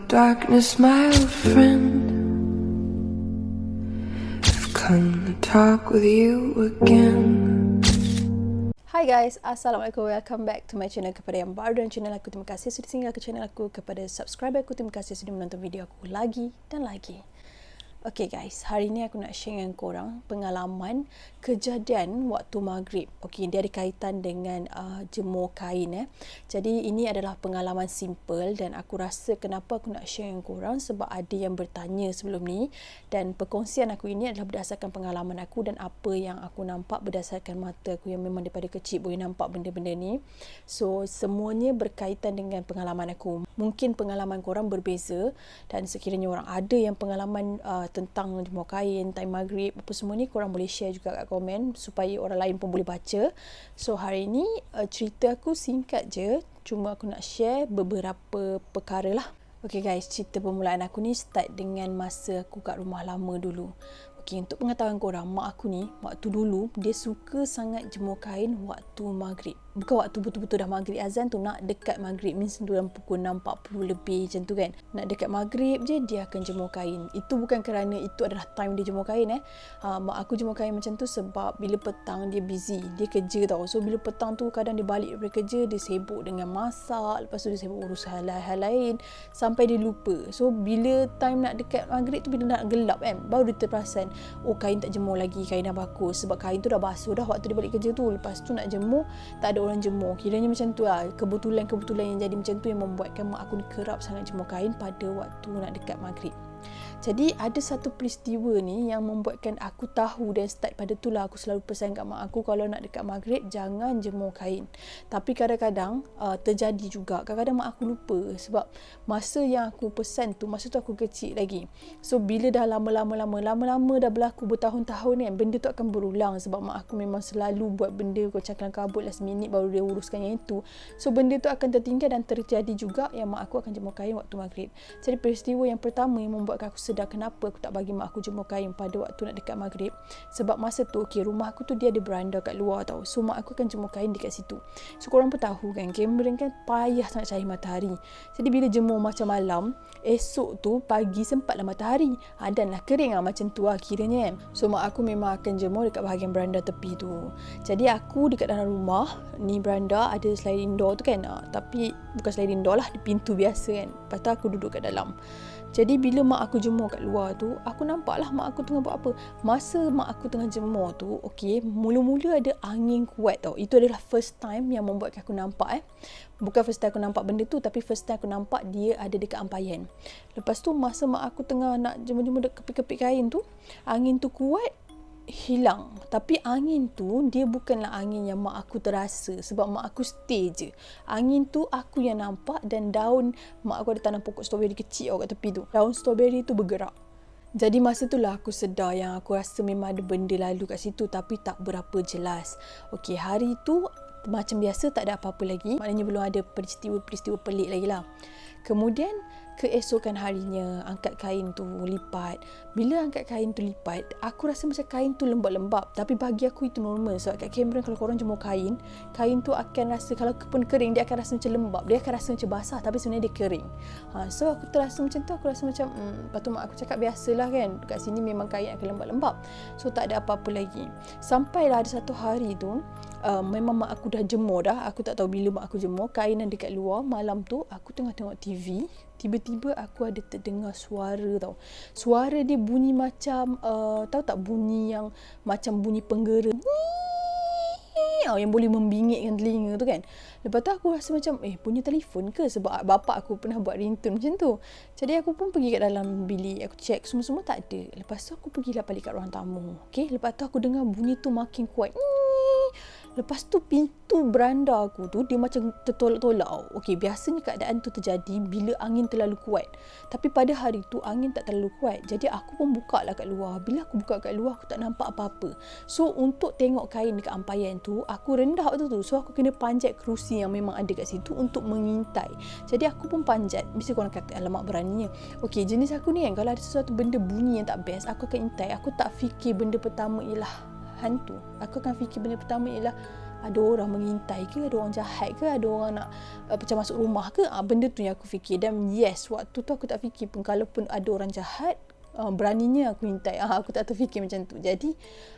Darkness, my old friend, I've come to talk with you again. Hai guys, Assalamualaikum. Welcome back to my channel. Kepada yang baru dan channel aku, terima kasih sudah singgah ke channel aku. Kepada subscriber aku, terima kasih sudah menonton video aku lagi dan lagi. Okay guys, hari ni aku nak share dengan korang pengalaman kejadian waktu maghrib. Okay, dia ada kaitan dengan jemur kain. Jadi ini adalah pengalaman simple dan aku rasa kenapa aku nak share dengan korang sebab ada yang bertanya sebelum ni, dan perkongsian aku ini adalah berdasarkan pengalaman aku dan apa yang aku nampak berdasarkan mata aku yang memang daripada kecil boleh nampak benda-benda ni. So semuanya berkaitan dengan pengalaman aku. Mungkin pengalaman korang berbeza, dan sekiranya orang ada yang pengalaman tentang jemur kain, time maghrib, apa semua ni, korang boleh share juga kat komen supaya orang lain pun boleh baca. So hari ni cerita aku singkat je, cuma aku nak share beberapa perkara lah. Okay guys, cerita permulaan aku ni start dengan masa aku kat rumah lama dulu. Okay, untuk pengetahuan korang, mak aku ni waktu dulu dia suka sangat jemur kain waktu maghrib. Bukan waktu betul-betul dah maghrib azan tu, nak dekat maghrib, means dalam pukul 6.40 lebih macam tu kan. Nak dekat maghrib je dia akan jemur kain. Itu bukan kerana itu adalah time dia jemur kain mak aku jemur kain macam tu sebab bila petang dia busy, dia kerja tau. So bila petang tu kadang dia balik daripada kerja, dia sibuk dengan masak, lepas tu dia sibuk urus hal-hal lain sampai dia lupa. So bila time nak dekat maghrib tu, bila nak gelap kan, baru dia terperasan, oh kain tak jemur lagi, kain dah bagus, sebab kain tu dah basuh dah waktu dia balik kerja tu. Lepas tu nak jemur, tak ada orang jemur. Kiranya macam tu lah, kebetulan yang jadi macam tu yang membuatkan mak aku ni kerap sangat jemur kain pada waktu nak dekat maghrib. Jadi ada satu peristiwa ni yang membuatkan aku tahu, dan start pada tu lah aku selalu pesan kat mak aku, kalau nak dekat maghrib jangan jemur kain. Tapi kadang-kadang terjadi juga, kadang-kadang mak aku lupa sebab masa yang aku pesan tu, masa tu aku kecil lagi. So bila dah lama-lama dah berlaku bertahun-tahun kan, benda tu akan berulang sebab mak aku memang selalu buat benda kocak dalam kabut last minute baru dia uruskan yang itu. So benda tu akan tertinggal, dan terjadi juga yang mak aku akan jemur kain waktu maghrib. Jadi peristiwa yang pertama yang membuatkan aku sedar kenapa aku tak bagi mak aku jemur kain pada waktu nak dekat maghrib, sebab masa tu rumah aku tu dia ada beranda kat luar tau. So mak aku akan jemur kain dekat situ. So korang pun tahu kan, Cameron kan payah sangat cari matahari. Jadi bila jemur macam malam, esok tu pagi sempatlah matahari, dan lah kering lah macam tu lah kiranya kan. So mak aku memang akan jemur dekat bahagian beranda tepi tu. Jadi aku dekat dalam rumah ni, beranda ada sliding door tu kan, tapi bukan sliding door lah, di pintu biasa kan. Lepas tu aku duduk kat dalam. Jadi bila mak aku jemur kat luar tu, aku nampak lah mak aku tengah buat apa. Masa mak aku tengah jemur tu, okay, mula-mula ada angin kuat tau. Itu adalah first time yang membuatkan aku nampak Bukan first time aku nampak benda tu, tapi first time aku nampak dia ada dekat ampayan. Lepas tu masa mak aku tengah nak jemur-jemur kepik-kepik kain tu, angin tu kuat, hilang. Tapi angin tu dia bukanlah angin yang mak aku terasa, sebab mak aku stay je. Angin tu aku yang nampak, dan daun, mak aku ada tanam pokok strawberry kecil kat tepi tu, daun strawberry tu bergerak. Jadi masa tu lah aku sedar yang aku rasa memang ada benda lalu kat situ, tapi tak berapa jelas. Okey, hari tu macam biasa, tak ada apa-apa lagi, maknanya belum ada peristiwa-peristiwa pelik lagi lah. Kemudian keesokan harinya angkat kain tu lipat. Bila angkat kain tu lipat, aku rasa macam kain tu lembab-lembab, tapi bagi aku itu normal. Sebab kat Cameron kalau korang jemur kain tu akan rasa, kalau pun kering dia akan rasa macam lembab, dia akan rasa macam basah tapi sebenarnya dia kering. So aku terasa macam tu, aku rasa macam lepas tu mak aku cakap biasalah kan, kat sini memang kain akan lembab-lembab. So tak ada apa-apa lagi. Sampailah ada satu hari tu, memang mak aku dah jemur dah. Aku tak tahu bila mak aku jemur kain yang dekat luar. Malam tu aku tengah tengok TV, tiba-tiba aku ada terdengar suara tau. Suara dia bunyi macam tahu tak bunyi yang macam bunyi penggera yang boleh membingitkan telinga tu kan. Lepas tu aku rasa macam bunyi telefon ke, sebab bapak aku pernah buat ringtone macam tu. Jadi aku pun pergi kat dalam bilik, aku check semua-semua tak ada. Lepas tu aku pergilah balik kat ruang tamu. Okay, lepas tu aku dengar bunyi tu makin kuat. Lepas tu pintu beranda aku tu dia macam tertolak-tolak. Okey, biasanya keadaan tu terjadi bila angin terlalu kuat. Tapi pada hari tu angin tak terlalu kuat. Jadi aku pun buka lah kat luar. Bila aku buka kat luar, aku tak nampak apa-apa. So untuk tengok kain dekat ampayan tu, aku rendah waktu tu. So aku kena panjat kerusi yang memang ada kat situ untuk mengintai. Jadi aku pun panjat. Mesti korang kata alamak beraninya. Okey, jenis aku ni kan, kalau ada sesuatu benda bunyi yang tak best, aku akan intai. Aku tak fikir benda pertama ialah hantu. Aku akan fikir benda pertama ialah ada orang mengintai ke, ada orang jahat ke, ada orang nak macam masuk rumah ke. Benda tu yang aku fikir. Dan yes, waktu tu aku tak fikir pun kalaupun ada orang jahat, beraninya aku intai. Aku tak terfikir macam tu. Jadi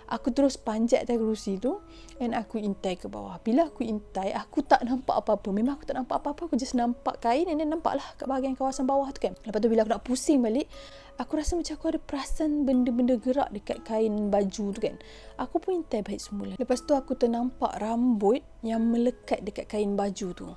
aku terus panjat atas kerusi tu and aku intai ke bawah. Bila aku intai, aku tak nampak apa-apa. Memang aku tak nampak apa-apa. Aku just nampak kain and then nampak lah kat bahagian kawasan bawah tu kan. Lepas tu bila aku nak pusing balik, aku rasa macam aku ada perasan benda-benda gerak dekat kain baju tu kan. Aku pun intai balik semula. Lepas tu aku ternampak rambut yang melekat dekat kain baju tu.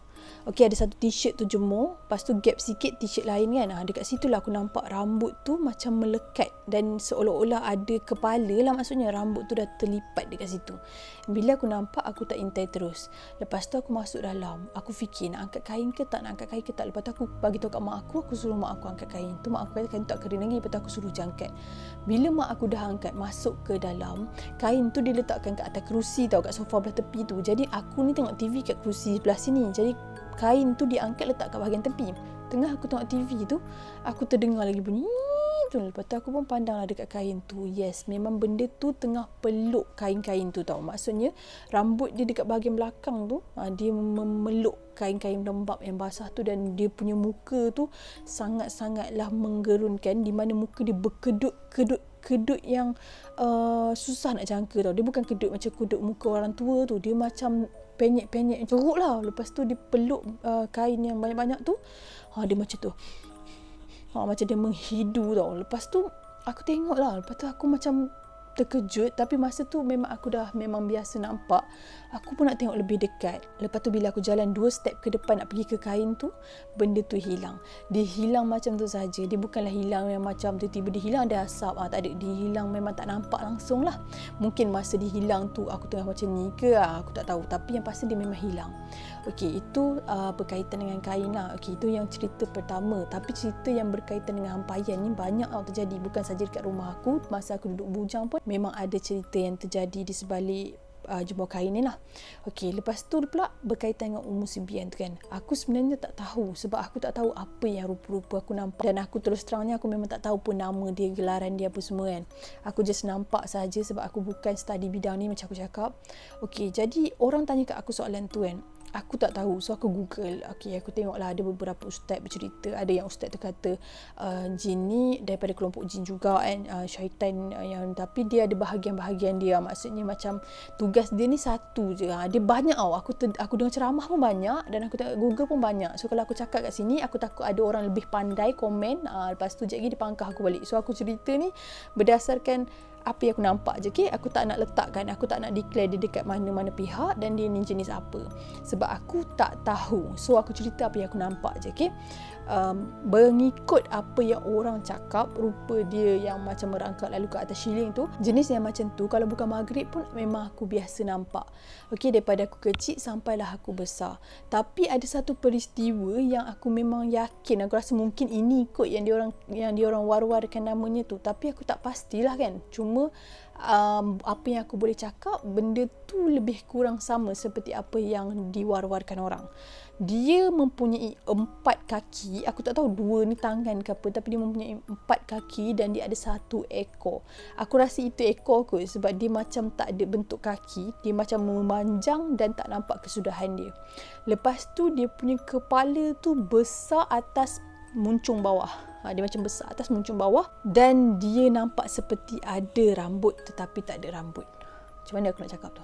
Okey, ada satu t-shirt tu jemur, lepas tu gap sikit t-shirt lain kan. Dekat situ lah aku nampak rambut tu macam melekat dan seolah-olah ada kepala lah, maksudnya rambut tu dah terlipat dekat situ. Bila aku nampak, aku tak intai terus. Lepas tu aku masuk dalam. Aku fikir nak angkat kain ke tak, nak angkat kain ke tak. Lepas tu aku bagi tahu kat mak aku suruh mak aku angkat kain tu. Mak aku kata kain tu tak kering lagi. Lepas tu aku suruh jangkat. Bila mak aku dah angkat masuk ke dalam, kain tu dia letakkan kat atas kerusi tau, kat sofa belah tepi tu. Jadi aku ni tengok TV kat kerusi sebelah sini. Jadi kain tu diangkat letak kat bahagian tepi. Tengah aku tengok TV tu, aku terdengar lagi bunyi tu. Lepas tu aku pun pandanglah dekat kain tu. Yes, memang benda tu tengah peluk kain-kain tu tau. Maksudnya rambut dia dekat bahagian belakang tu, dia memeluk kain-kain lembap yang basah tu. Dan dia punya muka tu sangat-sangatlah menggerunkan, di mana muka dia berkedut yang susah nak jangka tau. Dia bukan kedut macam kedut muka orang tua tu. Dia macam penyek-penyek teruk lah. Lepas tu dia peluk kain yang banyak-banyak tu. Dia macam tu. Macam dia menghidu tau. Lepas tu aku tengok lah. Lepas tu aku macam terkejut. Tapi masa tu memang aku dah memang biasa nampak. Aku pun nak tengok lebih dekat. Lepas tu bila aku jalan 2 step ke depan nak pergi ke kain tu, benda tu hilang. Dia hilang macam tu saja. Dia bukanlah hilang yang macam tiba-tiba dia hilang ada asap. Tak ada. Dia hilang memang tak nampak langsung lah. Mungkin masa dia hilang tu aku tengah macam ni ke, aku tak tahu. Tapi yang pasti dia memang hilang. Okey, itu berkaitan dengan kain lah. Okey, itu yang cerita pertama. Tapi cerita yang berkaitan dengan hampaian ni banyak tau terjadi. Bukan saja dekat rumah aku. Masa aku duduk bujang pun memang ada cerita yang terjadi di sebalik jemur kain ni lah. Okey, lepas tu pula berkaitan dengan umur Sibian tu kan. Aku sebenarnya tak tahu sebab aku tak tahu apa yang rupa-rupa aku nampak. Dan aku terus terangnya aku memang tak tahu pun nama dia, gelaran dia apa semua kan. Aku just nampak saja sebab aku bukan study bidang ni macam aku cakap. Okey, jadi orang tanya kat aku soalan tu kan. Aku tak tahu. So aku Google. Okey, aku tengoklah ada beberapa ustaz bercerita. Ada yang ustaz tu kata jin ni daripada kelompok jin juga kan, syaitan yang, tapi dia ada bahagian-bahagian dia. Maksudnya macam tugas dia ni satu je. Dia banyak tau. Aku dengar ceramah pun banyak dan aku tengok Google pun banyak. So kalau aku cakap kat sini, aku takut ada orang lebih pandai komen. Lepas tu sekejap lagi dia pangkah aku balik. So aku cerita ni berdasarkan apa yang aku nampak je. Okay? Aku tak nak letakkan, aku tak nak declare dia dekat mana-mana pihak dan dia ni jenis apa. Sebab aku tak tahu. So aku cerita apa yang aku nampak je. Okay? Mengikut apa yang orang cakap, rupa dia yang macam merangkak lalu ke atas shilling tu, jenis yang macam tu kalau bukan maghrib pun memang aku biasa nampak. Okay, daripada aku kecil sampailah aku besar. Tapi ada satu peristiwa yang aku memang yakin, aku rasa mungkin ini kot yang diorang war-warkan namanya tu. Tapi aku tak pastilah kan. Cuma apa yang aku boleh cakap, benda tu lebih kurang sama seperti apa yang diwar-warkan orang. Dia mempunyai 4 kaki. Aku tak tahu 2 ni tangan ke apa, tapi dia mempunyai 4 kaki dan dia ada 1 ekor. Aku rasa itu ekor kot sebab dia macam tak ada bentuk kaki. Dia macam memanjang dan tak nampak kesudahan dia. Lepas tu dia punya kepala tu besar atas muncung bawah. Dia macam besar atas muncung bawah dan dia nampak seperti ada rambut tetapi tak ada rambut. Macam mana aku nak cakap tu?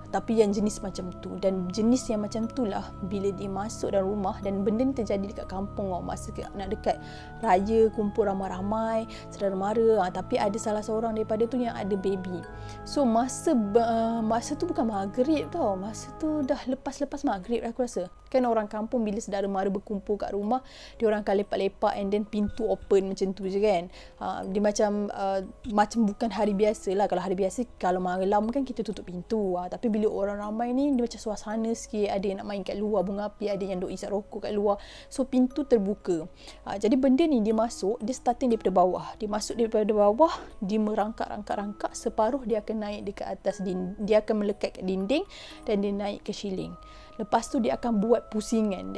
Tapi yang jenis macam tu. Dan jenis yang macam tu lah bila dia masuk dalam rumah. Dan benda ni terjadi dekat kampung tau. Masa nak dekat raya, kumpul ramai-ramai, saudara mara. Tapi ada salah seorang daripada tu yang ada baby. So masa tu bukan maghrib tau. Masa tu dah lepas-lepas maghrib aku rasa. Kan orang kampung bila saudara mara berkumpul kat rumah, dia orang akan lepak-lepak and then pintu open macam tu je kan. Dia macam bukan hari biasa lah. Kalau hari biasa, kalau malam kan kita tutup pintu. Tapi bila orang ramai ni, dia macam suasana sikit. Ada yang nak main kat luar bunga api, ada yang duk isap rokok kat luar. So pintu terbuka. Jadi benda ni dia masuk, dia starting daripada bawah. Dia masuk daripada bawah, dia merangkak-rangkak-rangkak. Separuh dia akan naik dekat atas dia akan melekat kat dinding dan dia naik ke shilling. Lepas tu dia akan buat pusingan.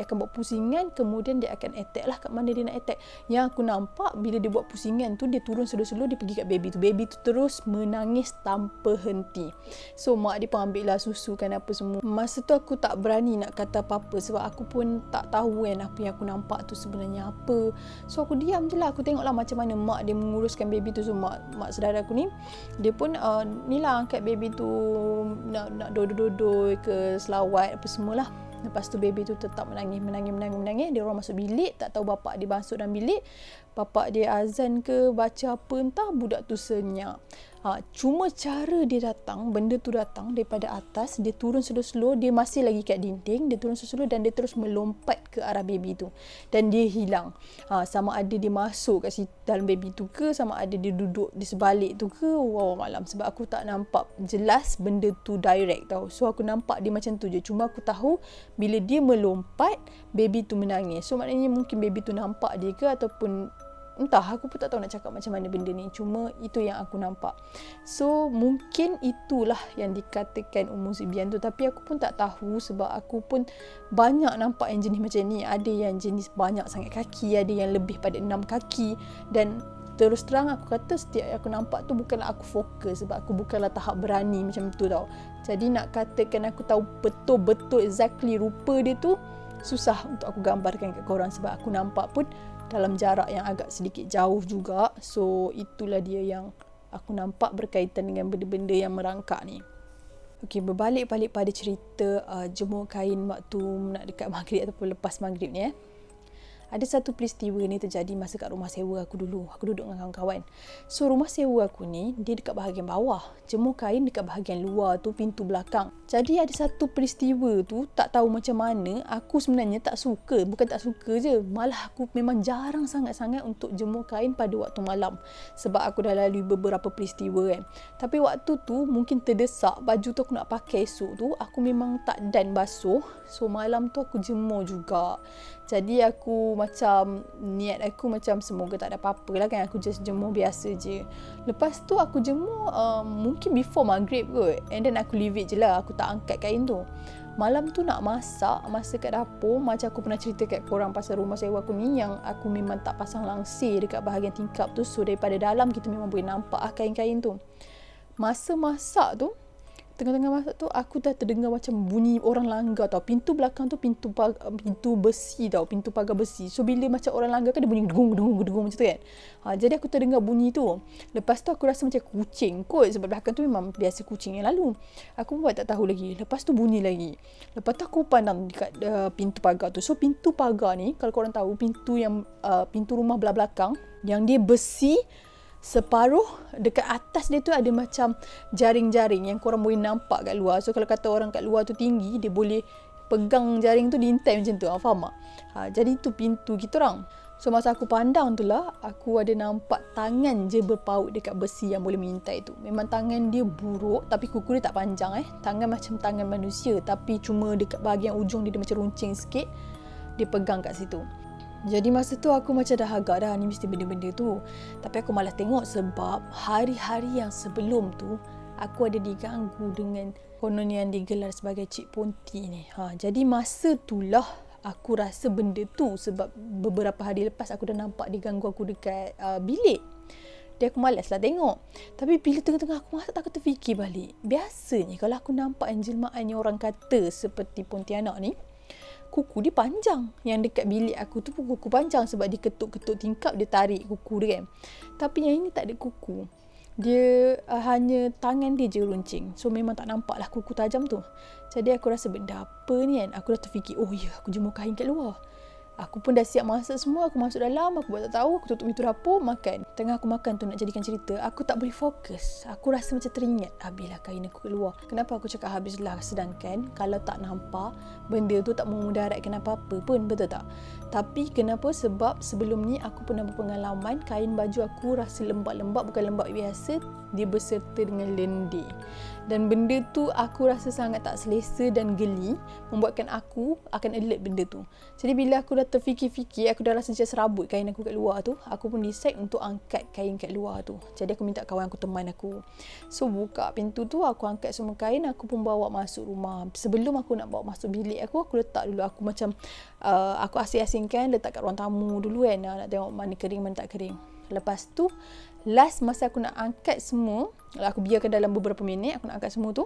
Kemudian dia akan attack lah kat mana dia nak attack. Yang aku nampak bila dia buat pusingan tu, dia turun slow-slow, dia pergi kat baby tu. Baby tu terus menangis tanpa henti. So mak dia pun ambil lah susu kan apa semua. Masa tu aku tak berani nak kata apa-apa sebab aku pun tak tahu kan apa yang aku nampak tu sebenarnya apa. So aku diam je lah. Aku tengok lah macam mana mak dia menguruskan baby tu. So mak saudara aku ni, dia pun ni lah angkat baby tu, nak dodoi ke selawat apa semualah. Lepas tu baby tu tetap menangis. Dia orang masuk bilik, tak tahu bapak dia masuk dalam bilik. Bapak dia azan ke baca apa entah, budak tu senyap. Cuma cara dia datang, benda tu datang daripada atas, dia turun slow-slow, dia masih lagi kat dinding, dia turun slow-slow dan dia terus melompat ke arah baby tu. Dan dia hilang. Sama ada dia masuk kat situ dalam baby tu ke, sama ada dia duduk di sebalik tu ke, wow malam. Sebab aku tak nampak jelas benda tu direct tau. So aku nampak dia macam tu je. Cuma aku tahu bila dia melompat, baby tu menangis. So maknanya mungkin baby tu nampak dia ke ataupun entah, aku pun tak tahu nak cakap macam mana benda ni. Cuma itu yang aku nampak. So mungkin itulah yang dikatakan Ummu Zibian tu. Tapi aku pun tak tahu sebab aku pun banyak nampak yang jenis macam ni. Ada yang jenis banyak sangat kaki, ada yang lebih pada 6 kaki. Dan terus terang aku kata setiap yang aku nampak tu bukanlah aku fokus sebab aku bukanlah tahap berani macam tu tau. Jadi nak katakan aku tahu betul-betul exactly rupa dia tu, susah untuk aku gambarkan kat korang sebab aku nampak pun dalam jarak yang agak sedikit jauh juga. So itulah dia yang aku nampak berkaitan dengan benda-benda yang merangkak ni. Okey, berbalik pada cerita jemur kain waktu nak dekat maghrib ataupun lepas maghrib ni. Ada satu peristiwa ni terjadi masa kat rumah sewa aku dulu. Aku duduk dengan kawan-kawan. So rumah sewa aku ni, dia dekat bahagian bawah. Jemur kain dekat bahagian luar tu, pintu belakang. Jadi ada satu peristiwa tu, tak tahu macam mana, aku sebenarnya tak suka. Bukan tak suka je, malah aku memang jarang sangat-sangat untuk jemur kain pada waktu malam. Sebab aku dah lalui beberapa peristiwa kan. Tapi waktu tu mungkin terdesak, baju tu aku nak pakai esok tu, aku memang tak dan basuh. So malam tu aku jemur juga. Jadi aku macam, niat aku macam semoga tak ada apa-apa lah kan. Aku just jemur biasa je. Lepas tu aku jemur mungkin before maghrib kot. And then aku leave it je lah. Aku tak angkat kain tu. Malam tu nak masak, masa kat dapur, macam aku pernah cerita kat korang pasal rumah sewa aku ni, yang aku memang tak pasang langsir dekat bahagian tingkap tu. So daripada dalam kita memang boleh nampak kain-kain tu. Masa masak tu, tengah-tengah masak tu, aku dah terdengar macam bunyi orang langgar tau. Pintu belakang tu pintu besi tau, pintu pagar besi. So bila macam orang langgar kan dia bunyi gedung macam tu kan. Jadi aku terdengar bunyi tu. Lepas tu aku rasa macam kucing kot, sebab belakang tu memang biasa kucing yang lalu. Aku pun tak tahu lagi. Lepas tu bunyi lagi. Lepas tu aku pandang dekat pintu pagar tu. So pintu pagar ni, kalau korang tahu, pintu rumah belah belakang yang dia besi, separuh dekat atas dia tu ada macam jaring-jaring yang korang boleh nampak kat luar. So kalau kata orang kat luar tu tinggi, dia boleh pegang jaring tu, diintai macam tu. Faham tak? Jadi tu pintu kita orang. So masa aku pandang tu lah, aku ada nampak tangan je berpaut dekat besi yang boleh mengintai tu. Memang tangan dia buruk, tapi kuku dia tak panjang Tangan macam tangan manusia, tapi cuma dekat bahagian ujung dia macam runcing sikit. Dia pegang kat situ. Jadi masa tu aku macam dah agak dah, ni mesti benda-benda tu. Tapi aku malah tengok sebab hari-hari yang sebelum tu aku ada diganggu dengan konon yang digelar sebagai Cik Ponti ni. Jadi masa tu lah aku rasa benda tu, sebab beberapa hari lepas aku dah nampak dia ganggu aku dekat bilik. Dia aku malas lah tengok. Tapi bila tengah-tengah aku masak, aku terfikir balik. Biasanya kalau aku nampak yang jelmaan yang orang kata seperti Pontianak ni, kuku dia panjang. Yang dekat bilik aku tu pun kuku panjang sebab dia ketuk-ketuk tingkap, dia tarik kuku dia kan. Tapi yang ini tak ada kuku. Dia hanya tangan dia je runcing. So memang tak nampak lah kuku tajam tu. Jadi aku rasa benda apa ni kan. Aku dah terfikir, oh ya, aku jemur kain kat luar. Aku pun dah siap masak semua. Aku masuk dalam, aku buat tak tahu. Aku tutup pintu dapur, makan. Tengah aku makan tu nak jadikan cerita, aku tak boleh fokus. Aku rasa macam teringat, habislah kain aku keluar. Kenapa aku cakap habislah? Sedangkan kalau tak nampak, benda tu tak memudaratkan apa-apa pun, betul tak? Tapi kenapa? Sebab sebelum ni aku pernah berpengalaman kain baju aku rasa lembab-lembab. Bukan lembab biasa, dia berserta dengan lendir. Dan benda tu aku rasa sangat tak selesa dan geli, membuatkan aku akan alert benda tu. Jadi bila aku dah terfikir-fikir, aku dah rasa macam serabut kain aku kat luar tu, aku pun decide untuk angkat kain kat luar tu. Jadi aku minta kawan aku teman aku. So buka pintu tu, aku angkat semua kain, aku pun bawa masuk rumah. Sebelum aku nak bawa masuk bilik aku letak dulu. Aku macam aku asing-asingkan letak kat ruang tamu dulu kan, nak tengok mana kering mana tak kering. Lepas tu last masa aku nak angkat semua, aku biarkan dalam beberapa minit, aku nak angkat semua tu,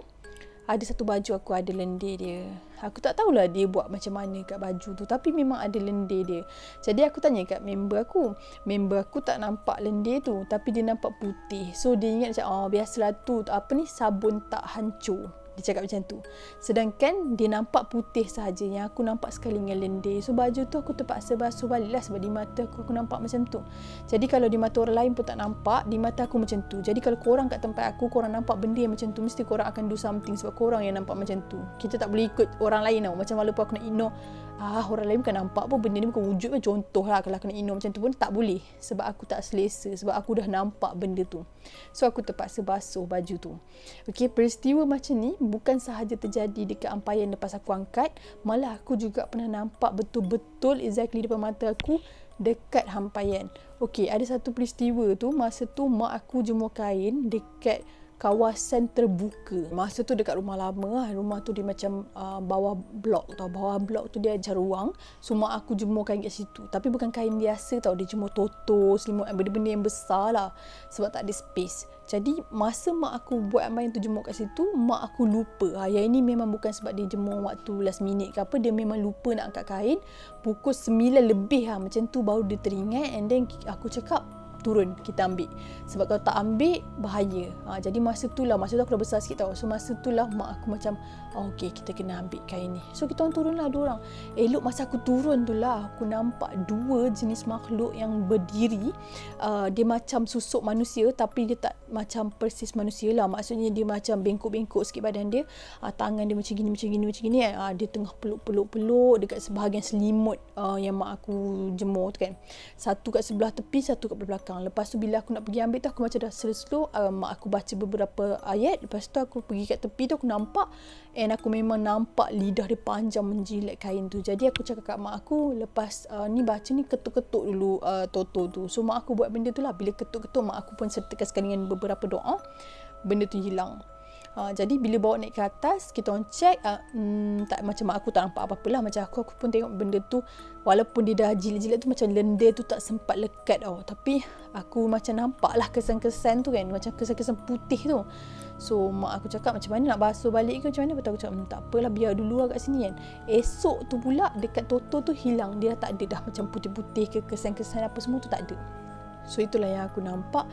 ada satu baju aku ada lendir dia. Aku tak tahulah dia buat macam mana kat baju tu, tapi memang ada lendir dia. Jadi aku tanya kat member aku tak nampak lendir tu, tapi dia nampak putih. So dia ingat macam biasalah tu apa ni, sabun tak hancur. Dia cakap macam tu. Sedangkan dia nampak putih sahaja, yang aku nampak sekali dengan lendir. So baju tu aku terpaksa basuh balik lah, sebab di mata aku nampak macam tu. Jadi kalau di mata orang lain pun tak nampak, di mata aku macam tu. Jadi kalau korang kat tempat aku, korang nampak benda yang macam tu, mesti korang akan do something, sebab korang yang nampak macam tu. Kita tak boleh ikut orang lain tau. Macam walaupun aku nak ignore, orang lain bukan nampak pun benda ni, bukan wujud pun. Contoh lah, kalau aku nak ignore macam tu pun tak boleh, sebab aku tak selesa, sebab aku dah nampak benda tu. So aku terpaksa basuh baju tu. Okay, peristiwa macam ni bukan sahaja terjadi dekat ampayan lepas aku angkat, malah aku juga pernah nampak betul-betul exactly depan mata aku dekat hampaian. Okay, ada satu peristiwa tu, masa tu mak aku jemur kain dekat kawasan terbuka. Masa tu dekat rumah lama lah. Rumah tu dia macam bawah blok tau. Bawah blok tu dia ada ruang. So mak aku jemur kain kat situ. Tapi bukan kain biasa tau. Dia jemur toto, selimut, benda-benda yang besar lah. Sebab tak ada space. Jadi masa mak aku buat ampayan tu jemur kat situ, mak aku lupa. Yang ini memang bukan sebab dia jemur waktu last minute ke apa. Dia memang lupa nak angkat kain. Pukul 9 lebih lah. Macam tu baru dia teringat. And then aku cakap, turun, kita ambil. Sebab kalau tak ambil, bahaya. Jadi masa tu aku dah besar sikit tau. So masa tu lah mak aku macam, okay, kita kena ambil kain ni. So kita orang turun lah, 2 orang. Elok masa aku turun tu lah, aku nampak 2 jenis makhluk yang berdiri. Dia macam susuk manusia, tapi dia tak macam persis manusia lah. Maksudnya dia macam bengkok-bengkok sikit badan dia. Tangan dia macam gini. Dia tengah peluk-peluk dekat sebahagian selimut yang mak aku jemur tu kan. Satu kat sebelah tepi, satu kat belakang. Lepas tu bila aku nak pergi ambil tu, aku macam dah slow-slow, mak aku baca beberapa ayat. Lepas tu aku pergi kat tepi tu, aku nampak, and aku memang nampak lidah dia panjang menjilat kain tu. Jadi aku cakap kat mak aku, lepas ni baca ni, ketuk-ketuk dulu toto tu. So mak aku buat benda tu lah. Bila ketuk-ketuk, mak aku pun sertakan sekali dengan beberapa doa, benda tu hilang. Jadi bila bawa naik ke atas, kita orang check, tak, macam mak aku tak nampak apa-apa lah. Macam aku pun tengok benda tu, walaupun dia dah jilat-jilat tu, macam lendir tu tak sempat lekat tau. Tapi aku macam nampak lah kesan-kesan tu kan, macam kesan-kesan putih tu. So mak aku cakap, macam mana nak basuh balik ke macam mana? Lepas tu aku cakap, tak apalah, biar dulu lah kat sini kan. Esok tu pula dekat toto tu hilang. Dia dah tak ada dah macam putih-putih ke kesan-kesan apa semua tu tak ada. So itulah yang aku nampak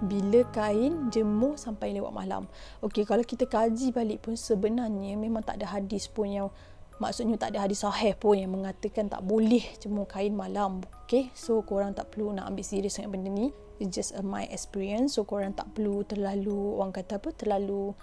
bila kain jemur sampai lewat malam. Okey, kalau kita kaji balik pun sebenarnya memang tak ada hadis pun yang, maksudnya tak ada hadis sahih pun yang mengatakan tak boleh jemur kain malam. Okey, so korang tak perlu nak ambil serius dengan benda ni. It's just my experience. So korang tak perlu terlalu, orang kata apa, terlalu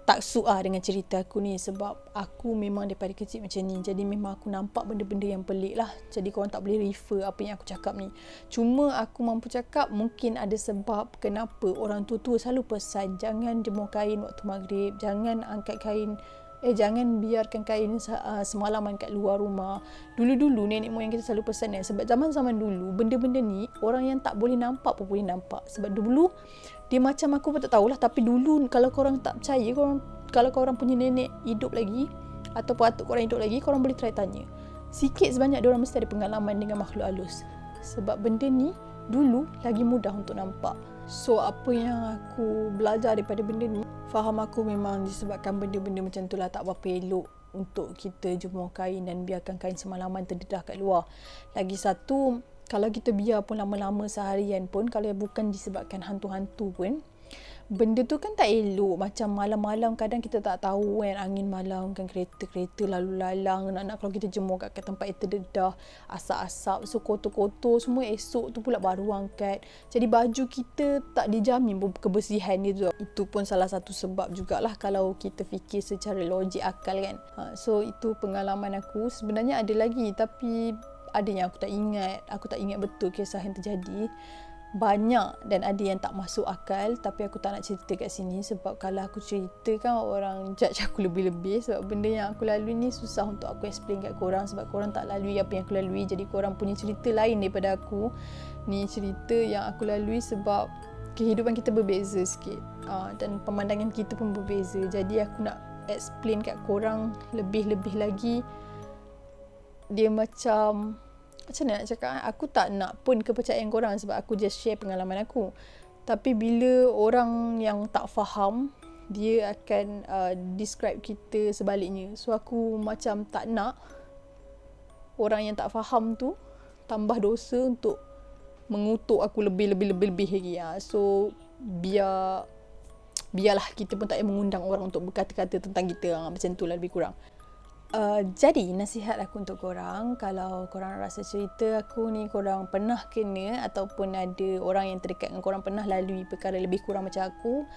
taksub dengan cerita aku ni, sebab aku memang daripada kecil macam ni. Jadi memang aku nampak benda-benda yang pelik lah. Jadi korang tak boleh refer apa yang aku cakap ni. Cuma aku mampu cakap mungkin ada sebab kenapa orang tua-tua selalu pesan jangan jemur kain waktu maghrib, jangan angkat kain, jangan biarkan kain semalaman kat luar rumah. Dulu-dulu nenek moyang kita selalu pesan sebab zaman-zaman dulu benda-benda ni orang yang tak boleh nampak pun boleh nampak. Sebab dulu dia macam, aku pun tak tahulah, tapi dulu kalau korang tak percaya, kalau korang punya nenek hidup lagi ataupun atuk korang hidup lagi, korang boleh try tanya. Sikit sebanyak diorang mesti ada pengalaman dengan makhluk halus. Sebab benda ni dulu lagi mudah untuk nampak. So apa yang aku belajar daripada benda ni, faham aku memang disebabkan benda-benda macam tu lah tak berapa elok untuk kita jemur kain dan biarkan kain semalaman terdedah kat luar. Lagi satu, kalau kita biar pun lama-lama seharian pun, kalau bukan disebabkan hantu-hantu pun, benda tu kan tak elok. Macam malam-malam kadang kita tak tahu kan, angin malam kan, kereta-kereta lalu lalang, nak kalau kita jemur kat tempat yang terdedah, asap-asap, so kotor-kotor semua, esok tu pula baru angkat. Jadi baju kita tak dijamin kebersihan dia tu. Itu pun salah satu sebab jugalah kalau kita fikir secara logik akal kan. So itu pengalaman aku. Sebenarnya ada lagi, tapi ada yang aku tak ingat betul kisah yang terjadi. banyak dan ada yang tak masuk akal, tapi aku tak nak cerita kat sini sebab kalau aku cerita kan orang judge aku lebih-lebih, sebab benda yang aku lalui ni susah untuk aku explain kat korang sebab korang tak lalui apa yang aku lalui. Jadi korang punya cerita lain daripada aku. Ni cerita yang aku lalui sebab kehidupan kita berbeza sikit, dan pemandangan kita pun berbeza. Jadi aku nak explain kat korang lebih-lebih lagi. Dia macam nak cakap, aku tak nak pun kepercayaan korang sebab aku just share pengalaman aku. Tapi bila orang yang tak faham, dia akan describe kita sebaliknya. So aku macam tak nak orang yang tak faham tu tambah dosa untuk mengutuk aku lebih lagi. So biarlah kita pun tak payah mengundang orang untuk berkata-kata tentang kita. Macam tu lah lebih kurang. Jadi nasihat aku untuk korang, kalau korang rasa cerita aku ni korang pernah kena ataupun ada orang yang terdekat dengan korang pernah lalui perkara lebih kurang macam aku,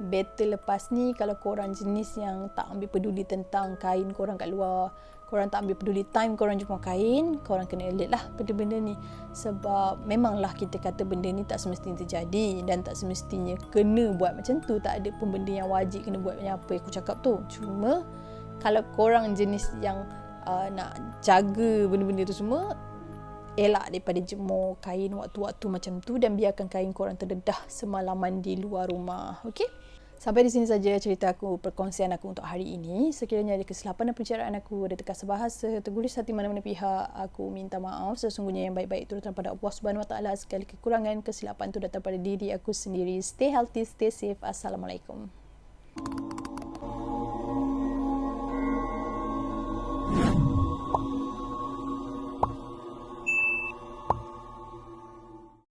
better lepas ni kalau korang jenis yang tak ambil peduli tentang kain korang kat luar, korang tak ambil peduli time korang jumpa kain, korang kena alert lah benda-benda ni. Sebab memanglah kita kata benda ni tak semestinya terjadi dan tak semestinya kena buat macam tu. Tak ada pun benda yang wajib kena buat macam apa yang aku cakap tu. Cuma kalau korang jenis yang nak jaga benda-benda tu semua, elak daripada jemur kain waktu-waktu macam tu dan biarkan kain korang terdedah semalaman di luar rumah. Okey? Sampai di sini saja cerita aku, perkongsian aku untuk hari ini. Sekiranya ada kesilapan dan percaraan aku, ada terkasar bahasa, tergulis hati mana-mana pihak, aku minta maaf. Sesungguhnya yang baik-baik itu datang pada Allah Subhanahu Wa Taala. Sekali kekurangan, kesilapan itu datang pada diri aku sendiri. Stay healthy, stay safe. Assalamualaikum.